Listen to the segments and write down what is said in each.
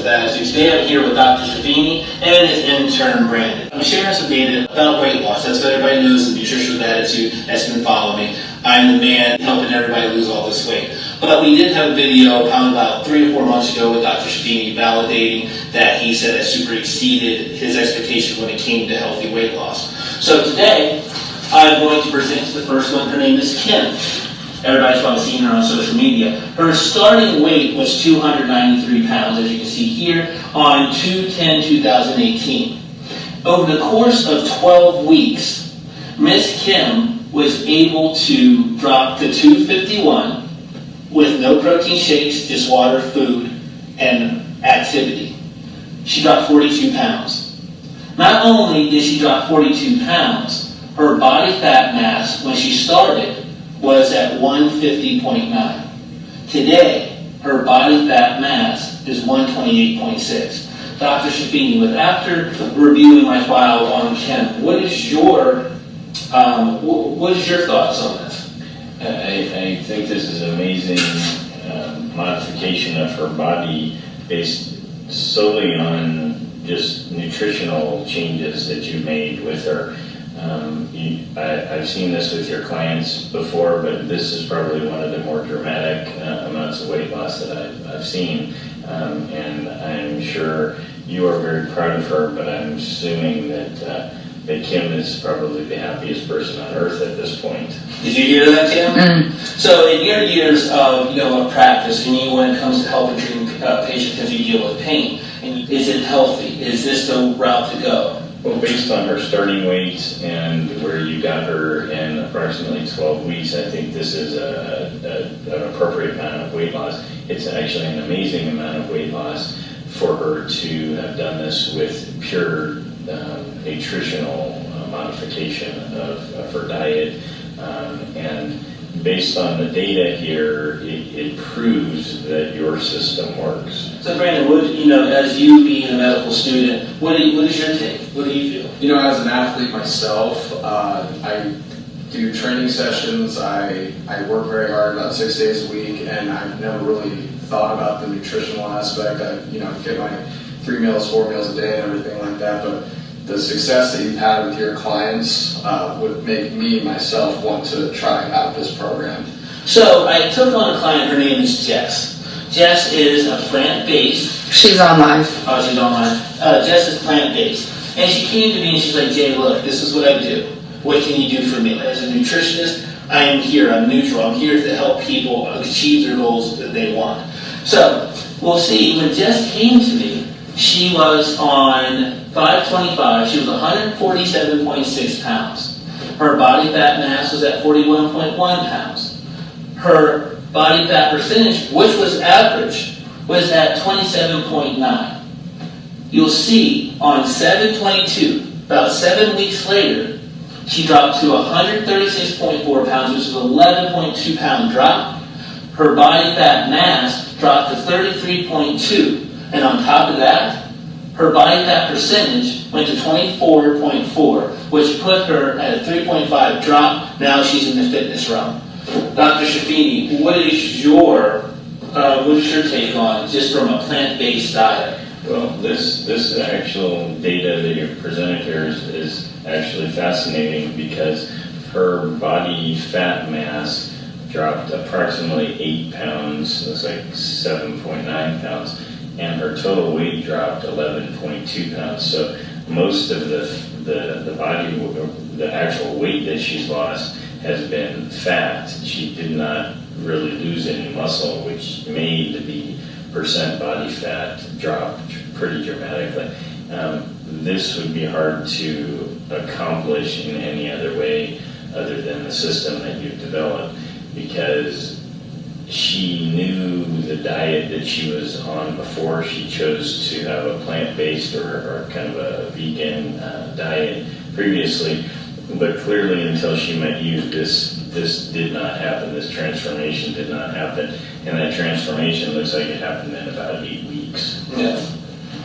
Attitude. Today I'm here with Dr. Shavini and his intern Brandon. I'm sharing some data about weight loss. That's what everybody knows in Nutrition with Attitude that's been following me. I'm the man helping everybody lose all this weight. But we did have a video probably about 3 or 4 months ago with Dr. Shavini validating that he said that super exceeded his expectations when it came to healthy weight loss. So today, I'm going to present the first one. Her name is Kim. Everybody's probably seen her on social media. Her starting weight was 293 pounds, as you can see here, on 2/10/2018. Over the course of 12 weeks, Miss Kim was able to drop to 251 with no protein shakes, just water, food, and activity. She dropped 42 pounds. Not only did she drop 42 pounds, her body fat mass, when she started, was at 150.9. Today, her body fat mass is 128.6. Dr. Shavini, after reviewing my file on Kim, what is your thoughts on this? I think this is an amazing modification of her body based solely on just nutritional changes that you made with her. I've seen this with your clients before, but this is probably one of the more dramatic amounts of weight loss that I've seen. And I'm sure you are very proud of her, but I'm assuming that Kim is probably the happiest person on earth at this point. Did you hear that, Kim? So in your years of practice, and when it comes to helping treating patients because you deal with pain, and is it healthy? Is this the route to go? Well, based on her starting weight and where you got her in approximately 12 weeks, I think this is an appropriate amount of weight loss. It's actually an amazing amount of weight loss for her to have done this with pure nutritional modification of her diet. And based on the data here, it proves that your system works. So Brandon, as you being a medical student, what is your take? What do you feel? As an athlete myself, I do training sessions. I work very hard, about 6 days a week, and I've never really thought about the nutritional aspect. I get my 3 meals, 4 meals a day, and everything like that. But the success that you've had with your clients would make me, myself, want to try out this program. So I took on a client, her name is Jess. Jess is a plant-based. She's online. Oh, she's online. Jess is plant-based. And she came to me and she's like, Jay, look, this is what I do. What can you do for me? As a nutritionist, I am here. I'm neutral. I'm here to help people achieve their goals that they want. So we'll see. When Jess came to me, she was on 525. She was 147.6 pounds. Her body fat mass was at 41.1 pounds. Her body fat percentage, which was average, was at 27.9. You'll see on 7/22, about 7 weeks later, she dropped to 136.4 pounds, which is an 11.2 pound drop. Her body fat mass dropped to 33.2. And on top of that, her body fat percentage went to 24.4, which put her at a 3.5 drop. Now she's in the fitness realm. Dr. Shavini, what is your take on just from a plant-based diet? Well, this actual data that you presented here is actually fascinating because her body fat mass dropped approximately 8 pounds, looks like 7.9 pounds, and her total weight dropped 11.2 pounds. So most of the body, the actual weight that she's lost has been fat. She did not really lose any muscle, which made the percent body fat drop pretty dramatically. This would be hard to accomplish in any other way other than the system that you've developed, because she knew the diet that she was on before she chose to have a plant-based or kind of a vegan diet previously, but clearly until she met you, this did not happen. This transformation did not happen, and that transformation looks like it happened in about 8 weeks. Yeah.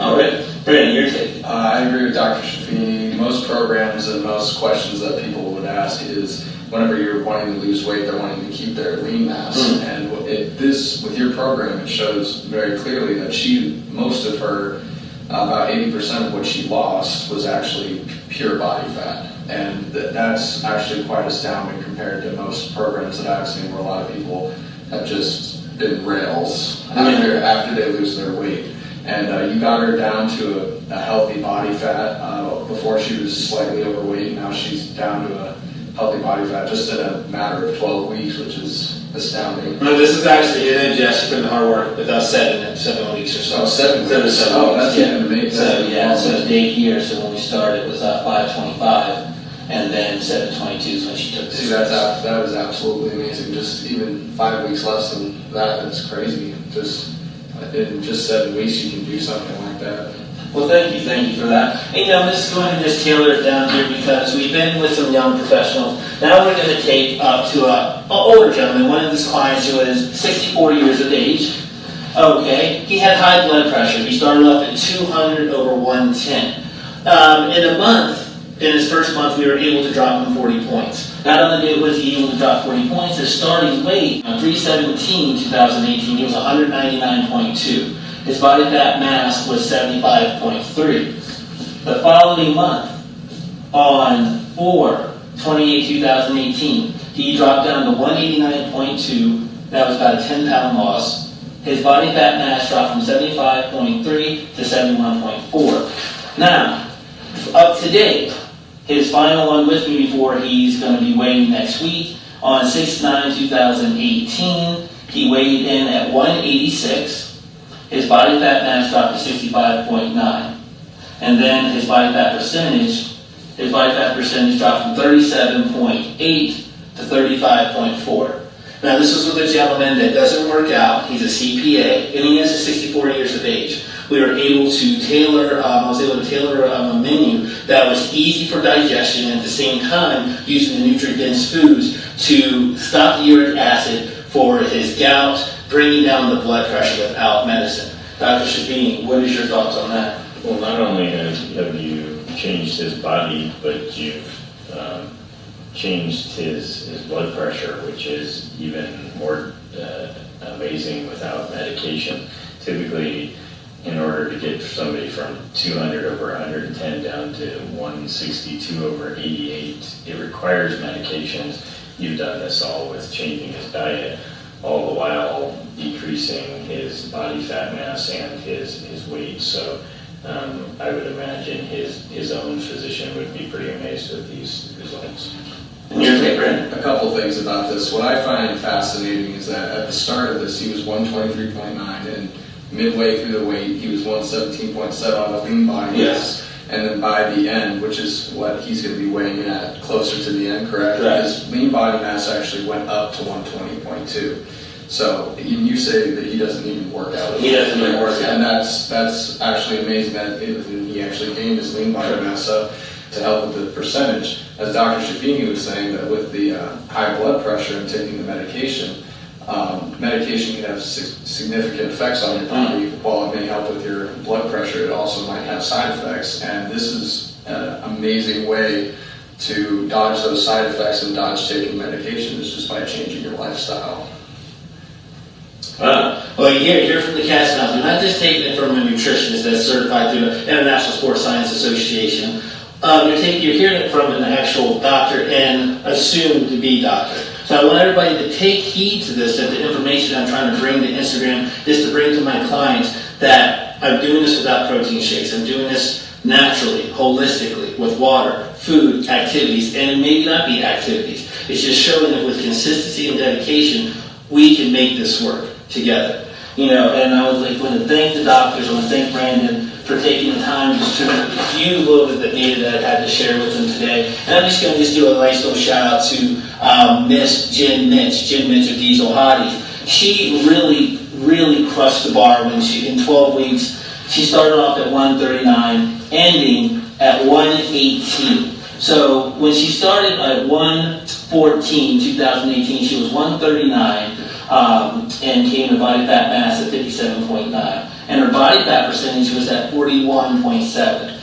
All right. Brandon, your take. I agree with Dr. Shavini. Most programs and most questions that people would ask is whenever you're wanting to lose weight, they're wanting to keep their lean mass. And this with your program, it shows very clearly that most of her, about 80% of what she lost was actually pure body fat. And that's actually quite astounding compared to most programs that I've seen where a lot of people have just been rails after they lose their weight. And you got her down to a healthy body fat. Before she was slightly overweight, and now she's down to a healthy body fat just in a matter of 12 weeks, which is astounding. No, this is actually an ingestion from the hard work without 7 weeks or so. Oh, 7 weeks. That's even amazing. So the date here, so when we started it was 5:25, and then 7:22 is when she took this. See, that is absolutely amazing. Just even 5 weeks less than that's crazy. Just in just 7 weeks, you can do something like that. Well, thank you for that. And I'm just going to just tailor it down here because we've been with some young professionals. Now we're going to take up to an older gentleman, one of his clients who is 64 years of age. Okay, he had high blood pressure. He started off at 200/110. In his first month, we were able to drop him 40 points. Not only was he able to drop 40 points, his starting weight on 3/17, 2018, he was 199.2. His body fat mass was 75.3. The following month, on 4/28/2018, he dropped down to 189.2. That was about a 10-pound loss. His body fat mass dropped from 75.3 to 71.4. Now, up to date, his final one with me before he's going to be weighing next week, on 6/9/2018, he weighed in at 186. His body fat mass dropped to 65.9. And then his body fat percentage dropped from 37.8 to 35.4. Now this is with a gentleman that doesn't work out. He's a CPA, and he is 64 years of age. We were able to tailor, I was able to tailor a menu that was easy for digestion and at the same time using the nutrient-dense foods to stop the uric acid for his gout, bringing down the blood pressure without medicine. Dr. Shavini, what is your thoughts on that? Well, not only have you changed his body, but you've changed his blood pressure, which is even more amazing without medication. Typically, in order to get somebody from 200/110 down to 162/88, it requires medications. You've done this all with changing his diet, all the while decreasing his body fat mass and his weight. So I would imagine his own physician would be pretty amazed with these results. Your take, Brent? A couple things about this. What I find fascinating is that at the start of this, he was 123.9, and midway through the weight, he was 117.7 on the lean body. Yes. And then by the end, which is what he's going to be weighing in at closer to the end, correct? His lean body mass actually went up to 120.2. So you say that he doesn't even work out. He doesn't even work out. And that's actually amazing that he actually gained his lean body mass up to help with the percentage. As Dr. Shavini was saying, that with the high blood pressure and taking the medication, medication can have significant effects on your body. While it may help with your blood pressure, it also might have side effects. And this is an amazing way to dodge those side effects and dodge taking medication, is just by changing your lifestyle. Well, you hear from the cat's mouth. You're not just taking it from a nutritionist that's certified through the International Sports Science Association. You're hearing it from an actual doctor and assumed to be doctor. So I want everybody to take heed to this, that the information I'm trying to bring to Instagram is to bring to my clients that I'm doing this without protein shakes. I'm doing this naturally, holistically, with water, food, activities, and it may not be activities. It's just showing that with consistency and dedication, we can make this work together. And I would want to thank the doctors. I want to thank Brandon for taking the time just to review a little bit of the data that I had to share with him today. And I'm just going to do a nice little shout out to Miss Jen Mitch of Diesel Hotties. She really crushed the bar when in 12 weeks, she started off at 139, ending at 118. So when she started at 114, 2018, she was 139, and came to body fat mass at 57.9. And her body fat percentage was at 41.7.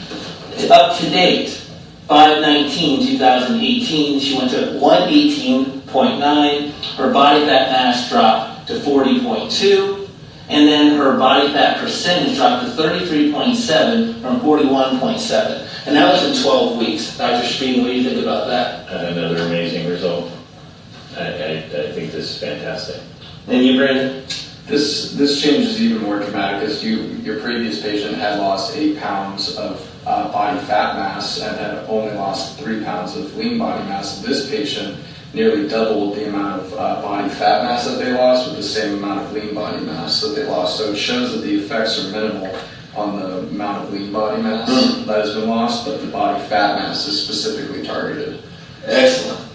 Up to date, 5/19/2018, she went to 118.9. Her body fat mass dropped to 40.2. And then her body fat percentage dropped to 33.7 from 41.7. And that was in 12 weeks. Dr. Shafini, what do you think about that? Another amazing result. I think this is fantastic. And you, Brandon? This change is even more dramatic because your previous patient had lost 8 pounds of body fat mass and had only lost 3 pounds of lean body mass. This patient nearly doubled the amount of body fat mass that they lost with the same amount of lean body mass that they lost. So it shows that the effects are minimal on the amount of lean body mass that has been lost, but the body fat mass is specifically targeted. Excellent.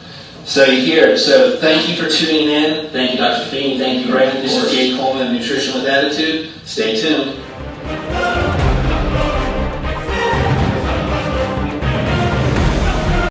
So you hear it. So thank you for tuning in. Thank you, Dr. Feeney. Thank you, Brandon. This is Jay Coleman, Nutrition with Attitude. Stay tuned.